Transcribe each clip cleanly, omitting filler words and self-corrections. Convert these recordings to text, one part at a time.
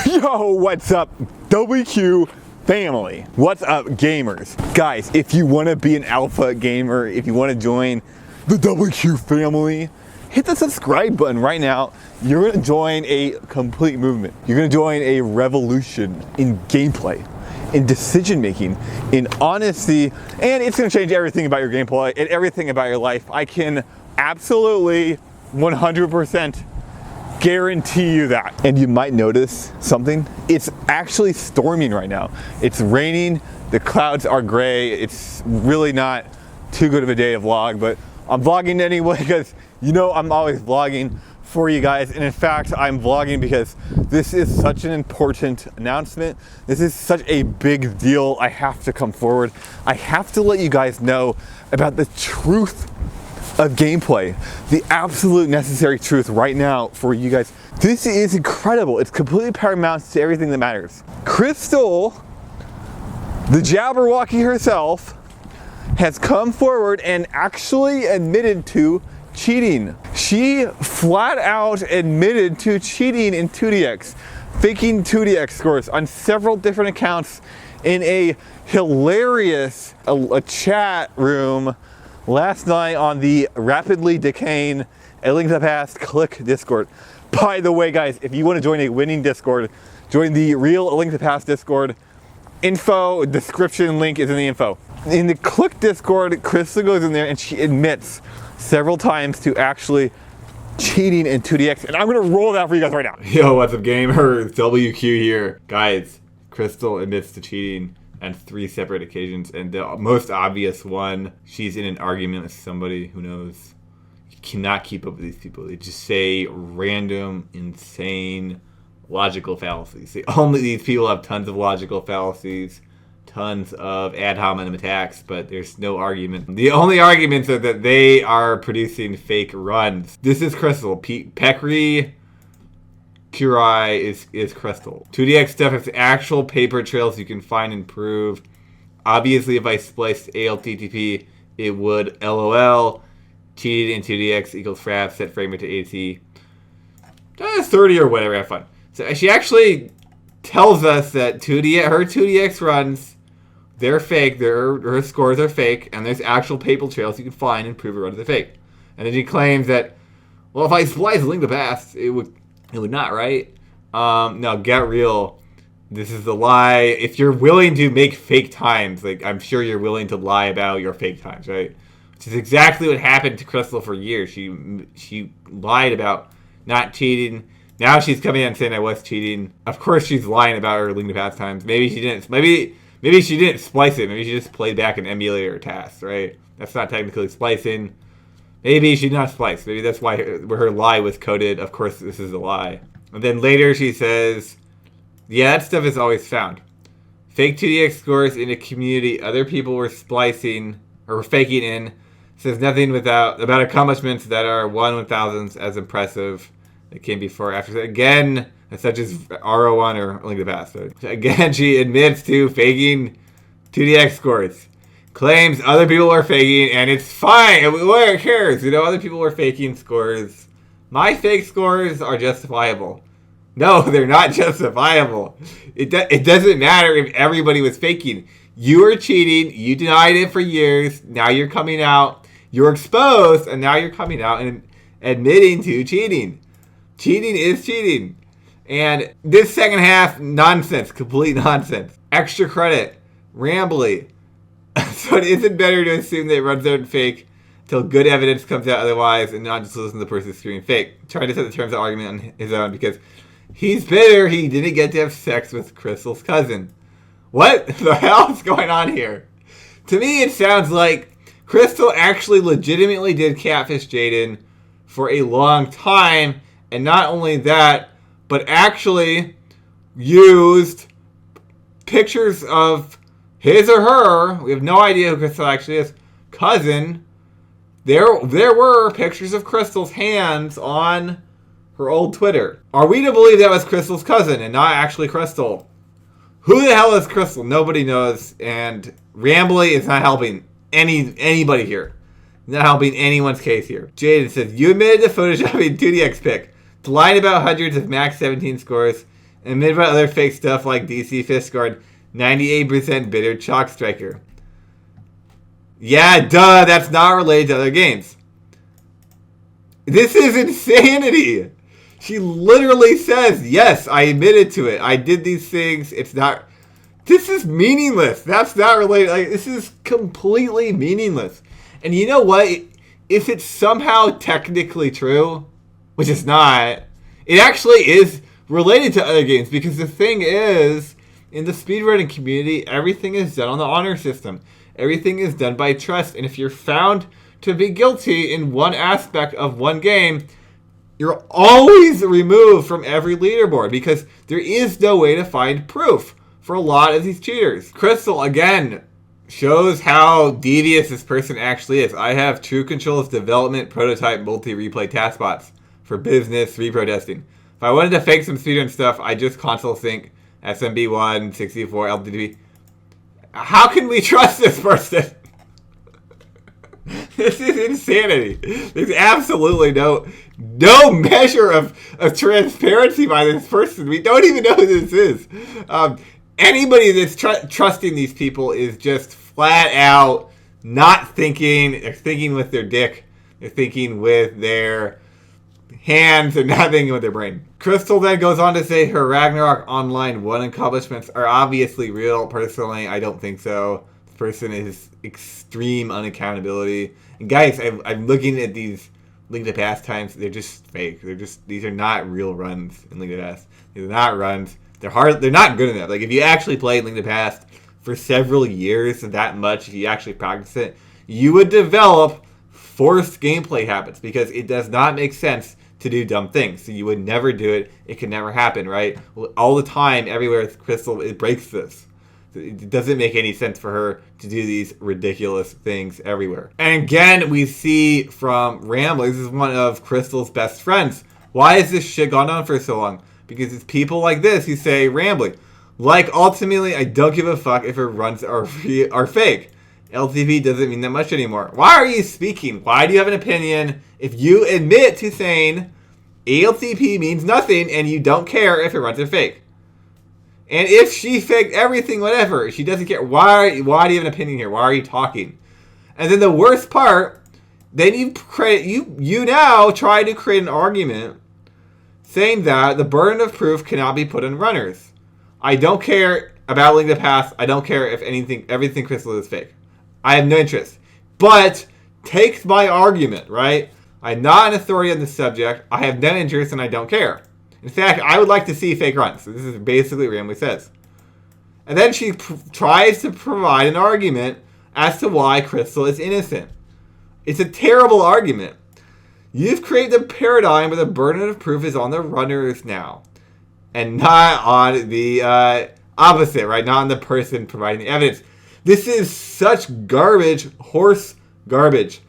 Yo, what's up, WQ family? What's up, gamers? Guys, if you want to be an alpha gamer, if you want to join the WQ family, hit the subscribe button right now. You're going to join a complete movement. You're going to join a revolution in gameplay, in decision making, in honesty, and it's going to change everything about your gameplay and everything about your life. I can absolutely 100% guarantee you that. And you might notice something. It's actually storming right now. It's raining, the clouds are gray. It's really not too good of a day to vlog, but I'm vlogging anyway because you know I'm always vlogging for you guys. And in fact, I'm vlogging because this is such an important announcement. This is such a big deal. I have to come forward. I have to let you guys know about the truth of gameplay, the absolute necessary truth right now for you guys. This is incredible. It's completely paramount to everything that matters. Kryssstal, the Jabberwocky herself, has come forward and actually admitted to cheating. She flat out admitted to cheating in 2DX, faking 2DX scores on several different accounts in a hilarious a chat room last night on the rapidly decaying A Link to the Past Click Discord. By the way, guys, if you want to join a winning Discord, join the real A Link to the Past Discord. Info, description link is in the info. In the Click Discord, Kryssstal goes in there and she admits several times to actually cheating in 2DX. And I'm going to roll that for you guys right now. Yo, what's up, gamer? WQ here. Guys, Kryssstal admits to cheating on 3 separate occasions, and the most obvious one, she's in an argument with somebody. Who knows? You cannot keep up with these people. They just say random, insane, logical fallacies. These people have tons of logical fallacies, tons of ad hominem attacks, but there's no argument. The only arguments are that they are producing fake runs. This is Kryssstal. Pekri Kurai is Kryssstal. 2DX stuff has actual paper trails you can find and prove. Obviously, if I spliced ALTTP, it would LOL. Cheated in 2DX equals frap, set frame rate to 80. 30 or whatever, have fun. So she actually tells us that her 2DX runs, they're fake, her scores are fake, and there's actual paper trails you can find and prove her runs are fake. And then she claims that, well, if I splice Link to the Past, it would not, right? No, get real. This is the lie. If you're willing to make fake times, like I'm sure you're willing to lie about your fake times, right? Which is exactly what happened to Kryssstal for years. She lied about not cheating. Now she's coming out and saying I was cheating. Of course she's lying about her Link to Past times. Maybe she didn't. Maybe she didn't splice it. Maybe she just played back an emulator task, right? That's not technically splicing. Maybe she did not splice. Maybe that's why her lie was coded. Of course, this is a lie. And then later she says, yeah, that stuff is always found. Fake 2DX scores in a community other people were splicing or faking in. Says nothing about accomplishments that are 1/1000s as impressive that came before or after. Again, such as RO1 or Link to the Past. So again, she admits to faking 2DX scores. Claims other people are faking, and it's fine. Who cares? You know, other people are faking scores. My fake scores are justifiable. No, they're not justifiable. It doesn't matter if everybody was faking. You were cheating. You denied it for years. Now you're coming out. You're exposed, and now you're coming out and admitting to cheating. Cheating is cheating. And this second half, nonsense. Complete nonsense. Extra credit. Rambly. So it isn't better to assume that it runs out fake until good evidence comes out otherwise and not just listen to the person screaming fake. Trying to set the terms of argument on his own because he's bitter he didn't get to have sex with Kryssstal's cousin. What the hell is going on here? To me, it sounds like Kryssstal actually legitimately did catfish Jaden for a long time, and not only that, but actually used pictures of his or her, we have no idea who Kryssstal actually is, cousin. There were pictures of Kryssstal's hands on her old Twitter. Are we to believe that was Kryssstal's cousin and not actually Kryssstal? Who the hell is Kryssstal? Nobody knows, and Rambly is not helping anybody here. Not helping anyone's case here. Jaden says, you admitted to photoshopping 2DX pic, to lying about hundreds of max 17 scores, and made by other fake stuff like DC Fistguard, 98% bitter Chalk Striker. Yeah, duh, that's not related to other games. This is insanity. She literally says, yes, I admitted to it. I did these things. It's not... This is meaningless. That's not related. Like, this is completely meaningless. And you know what? If it's somehow technically true, which it's not, it actually is related to other games. Because the thing is, in the speedrunning community, everything is done on the honor system. Everything is done by trust. And if you're found to be guilty in one aspect of one game, you're always removed from every leaderboard because there is no way to find proof for a lot of these cheaters. Kryssstal, again, shows how devious this person actually is. I have True Control's development prototype multi-replay task bots for business repro testing. If I wanted to fake some speedrun stuff, I just console sync SMB1, 64, LTDB. How can we trust this person? This is insanity. There's absolutely no measure of transparency by this person. We don't even know who this is. Anybody that's trusting these people is just flat out not thinking. They're thinking with their dick. They're thinking with their hands. They're not thinking with their brain. Kryssstal then goes on to say her Ragnarok Online 1 accomplishments are obviously real. Personally, I don't think so. This person is extreme unaccountability. And guys, I'm looking at these Link to Past times. They're just fake. These are not real runs in Link to Past. These are not runs. They're hard. They're not good enough. Like, if you actually played Link to Past for several years, that much, if you actually practice it, you would develop forced gameplay habits because it does not make sense to do dumb things. So you would never do it. It could never happen, right? All the time, everywhere with Kryssstal, it breaks this. It doesn't make any sense for her to do these ridiculous things everywhere. And again, we see from Ramblers, this is one of Kryssstal's best friends. Why has this shit gone on for so long? Because it's people like this who say rambling. Like, ultimately, I don't give a fuck if her runs are fake. LTV doesn't mean that much anymore. Why are you speaking? Why do you have an opinion if you admit to saying ALTP means nothing and you don't care if her runs are fake? And if she faked everything, whatever, she doesn't care. Why do you have an opinion here? Why are you talking? And then the worst part, then you now try to create an argument saying that the burden of proof cannot be put on runners. I don't care about Link to Past. I don't care if everything Kryssstal is fake. I have no interest. But take my argument, right? I'm not an authority on the subject. I have no interest and I don't care. In fact, I would like to see fake runs. So this is basically what Ramley says. And then she tries to provide an argument as to why Kryssstal is innocent. It's a terrible argument. You've created a paradigm where the burden of proof is on the runners now. And not on the opposite, right? Not on the person providing the evidence. This is such garbage, horse garbage.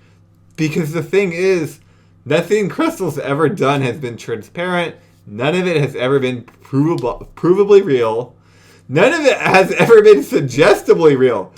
Because the thing is, nothing Kryssstal's ever done has been transparent. None of it has ever been provably real. None of it has ever been suggestively real.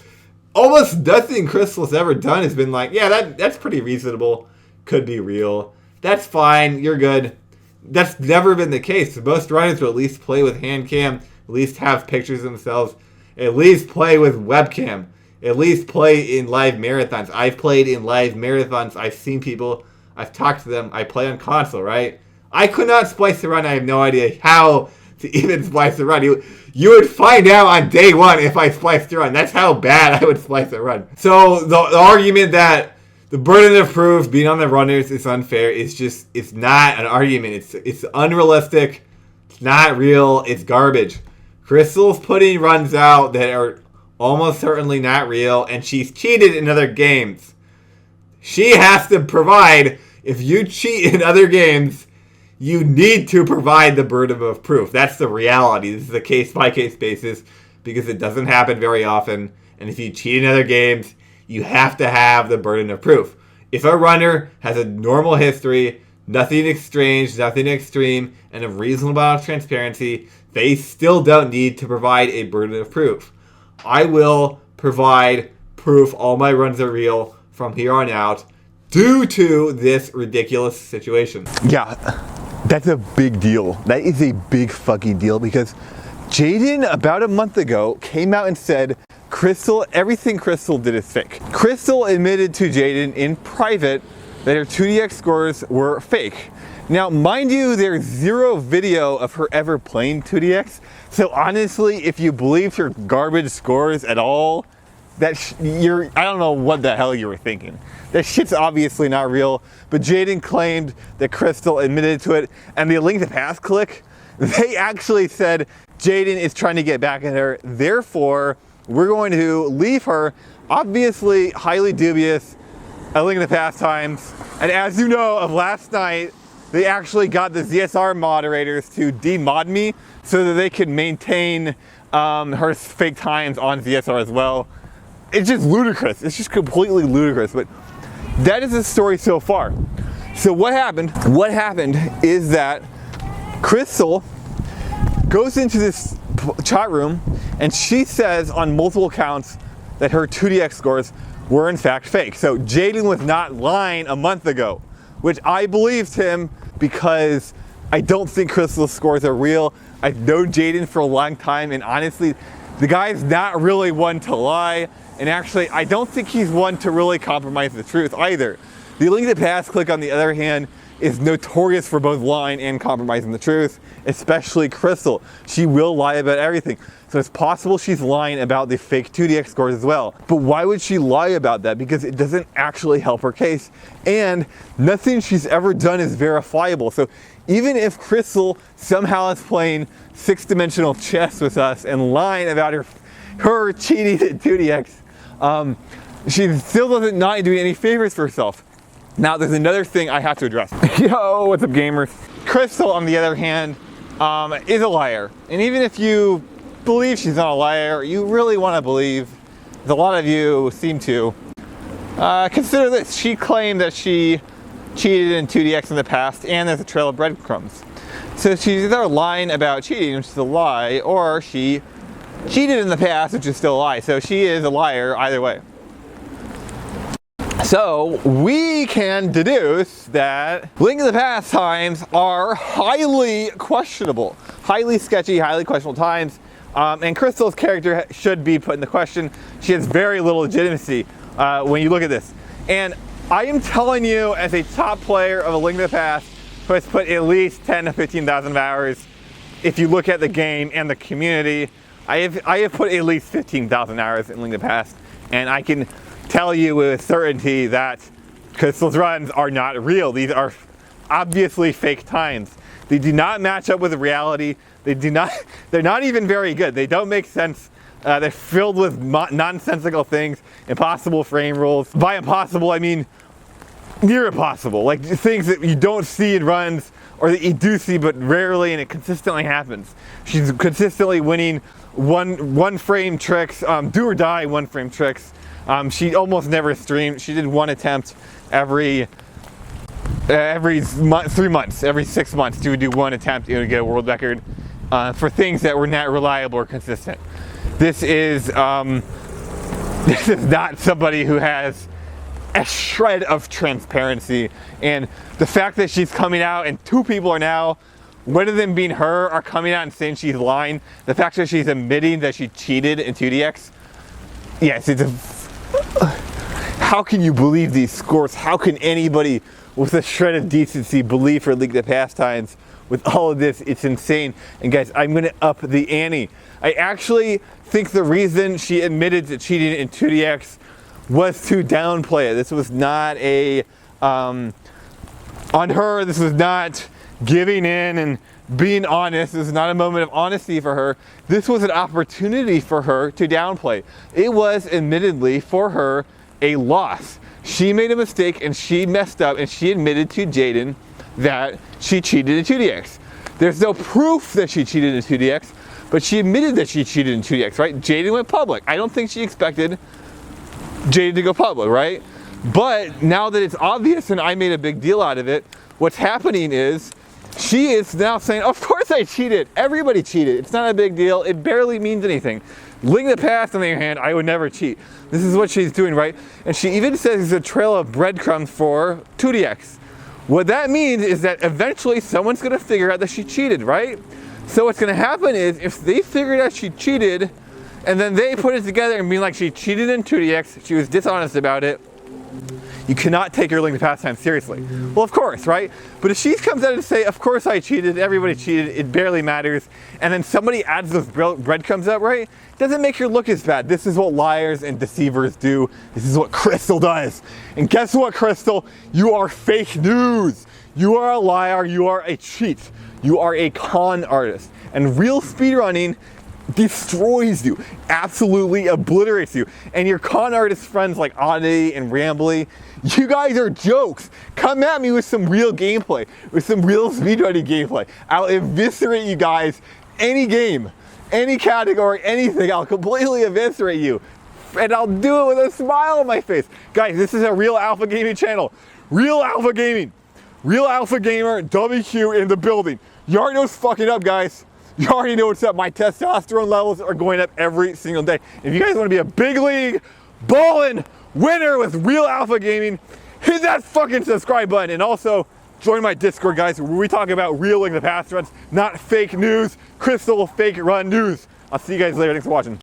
Almost nothing Kryssstal's ever done has been like, yeah, that's pretty reasonable. Could be real. That's fine. You're good. That's never been the case. Most runners will at least play with hand cam, at least have pictures of themselves, at least play with webcam, at least play in live marathons. I've played in live marathons. I've seen people. I've talked to them. I play on console, right? I could not splice the run. I have no idea how to even splice the run. You would find out on day one if I spliced the run. That's how bad I would splice the run. So the argument that the burden of proof being on the runners is unfair is just, it's not an argument. It's unrealistic. It's not real. It's garbage. Kryssstal's putting runs out that are almost certainly not real, and she's cheated in other games. She has to provide, if you cheat in other games, you need to provide the burden of proof. That's the reality. This is a case-by-case basis because it doesn't happen very often. And if you cheat in other games, you have to have the burden of proof. If a runner has a normal history, nothing strange, nothing extreme, and a reasonable amount of transparency, they still don't need to provide a burden of proof. I will provide proof all my runs are real from here on out due to this ridiculous situation. Yeah. That's a big deal. That is a big fucking deal because Jaden, about a month ago, came out and said, Kryssstal, everything Kryssstal did is fake. Kryssstal admitted to Jaden in private that her 2DX scores were fake. Now, mind you, there's zero video of her ever playing 2DX. So honestly, if you believed her garbage scores at all, I don't know what the hell you were thinking. That shit's obviously not real, but Jaden claimed that Kryssstal admitted to it, and the link to past click, they actually said Jaden is trying to get back at her, therefore, we're going to leave her, obviously highly dubious, a link to past times. And as you know, of last night, they actually got the ZSR moderators to demod me so that they could maintain her fake times on ZSR as well. It's just ludicrous. It's just completely ludicrous. But that is the story so far. So what happened? What happened is that Kryssstal goes into this chat room and she says on multiple accounts that her 2DX scores were in fact fake. So Jaden was not lying a month ago, which I believed him because I don't think Kryssstal's scores are real. I've known Jaden for a long time, and honestly, the guy's not really one to lie. And actually, I don't think he's one to really compromise the truth either. The link to past click, on the other hand, is notorious for both lying and compromising the truth, especially Kryssstal. She will lie about everything. So it's possible she's lying about the fake 2DX scores as well. But why would she lie about that? Because it doesn't actually help her case. And nothing she's ever done is verifiable. So even if Kryssstal somehow is playing 6-dimensional chess with us and lying about her cheating at 2DX, she still doesn't not do any favors for herself. Now, there's another thing I have to address. Yo, what's up, gamers? Kryssstal, on the other hand, is a liar. And even if you believe she's not a liar, you really want to believe, as a lot of you seem to, consider this. She claimed that she cheated in 2DX in the past, and there's a trail of breadcrumbs. So she's either lying about cheating, which is a lie, or she cheated in the past, which is still a lie. So she is a liar either way. So we can deduce that link in the past times are highly questionable, highly sketchy, highly questionable times. And Kryssstal's character should be put into question. She has very little legitimacy when you look at this. And I am telling you, as a top player of a link in the past who has put at least 10 to 15,000 hours, if you look at the game and the community, I have put at least 15,000 hours in link in the past, and I can tell you with certainty that Kryssstal's runs are not real. These are obviously fake times. They do not match up with reality. They're not even very good. They don't make sense. They're filled with nonsensical things, impossible frame rules. By impossible, I mean near impossible, like things that you don't see in runs, or that you do see but rarely, and it consistently happens. She's consistently winning one frame tricks, do or die one frame tricks. She almost never streamed. She did one attempt every 3 months, every 6 months. She would do one attempt and get a world record for things that were not reliable or consistent. This is not somebody who has a shred of transparency. And the fact that she's coming out and 2 people are now, one of them being her, are coming out and saying she's lying. The fact that she's admitting that she cheated in 2DX. Yes, how can you believe these scores? How can anybody with a shred of decency believe her League of Pastimes with all of this? It's insane. And guys, I'm gonna up the ante. I actually think the reason she admitted to cheating in 2DX was to downplay it. This was not a, on her, this was not giving in and being honest. This was not a moment of honesty for her. This was an opportunity for her to downplay. It was admittedly for her a loss. She made a mistake and she messed up, and she admitted to Jaden that she cheated in 2DX. There's no proof that she cheated in 2DX, but she admitted that she cheated in 2DX, right? Jaden went public. I don't think she expected Jaden to go public, right? But now that it's obvious and I made a big deal out of it, what's happening is she is now saying, of course I cheated. Everybody cheated. It's not a big deal. It barely means anything. Link the past, on the other hand, I would never cheat. This is what she's doing, right? And she even says there's a trail of breadcrumbs for 2DX, What that means is that eventually someone's gonna figure out that she cheated, right? So what's gonna happen is if they figured out she cheated and then they put it together and being like she cheated in 2DX, she was dishonest about it, you cannot take your link to pastime seriously. Well, of course, right? But if she comes out and say, of course I cheated, everybody cheated, it barely matters, and then somebody adds those breadcrumbs up, right? Doesn't make her look as bad. This is what liars and deceivers do. This is what Kryssstal does. And guess what, Kryssstal? You are fake news. You are a liar. You are a cheat. You are a con artist. And real speedrunning destroys you, absolutely obliterates you. And your con artist friends like Oddity and Rambly, you guys are jokes. Come at me with some real gameplay, with some real speedrunning gameplay. I'll eviscerate you guys any game, any category, anything. I'll completely eviscerate you. And I'll do it with a smile on my face. Guys, this is a Real Alpha Gaming channel. Real Alpha Gaming. Real Alpha Gamer, WQ in the building. You already know what's fucking up, guys. You already know what's up. My testosterone levels are going up every single day. If you guys want to be a big league, ballin' winner with Real Alpha Gaming, hit that fucking subscribe button. And also, join my Discord, guys, where we talk about real Link to the Past runs, not fake news, Kryssstal fake run news. I'll see you guys later. Thanks for watching.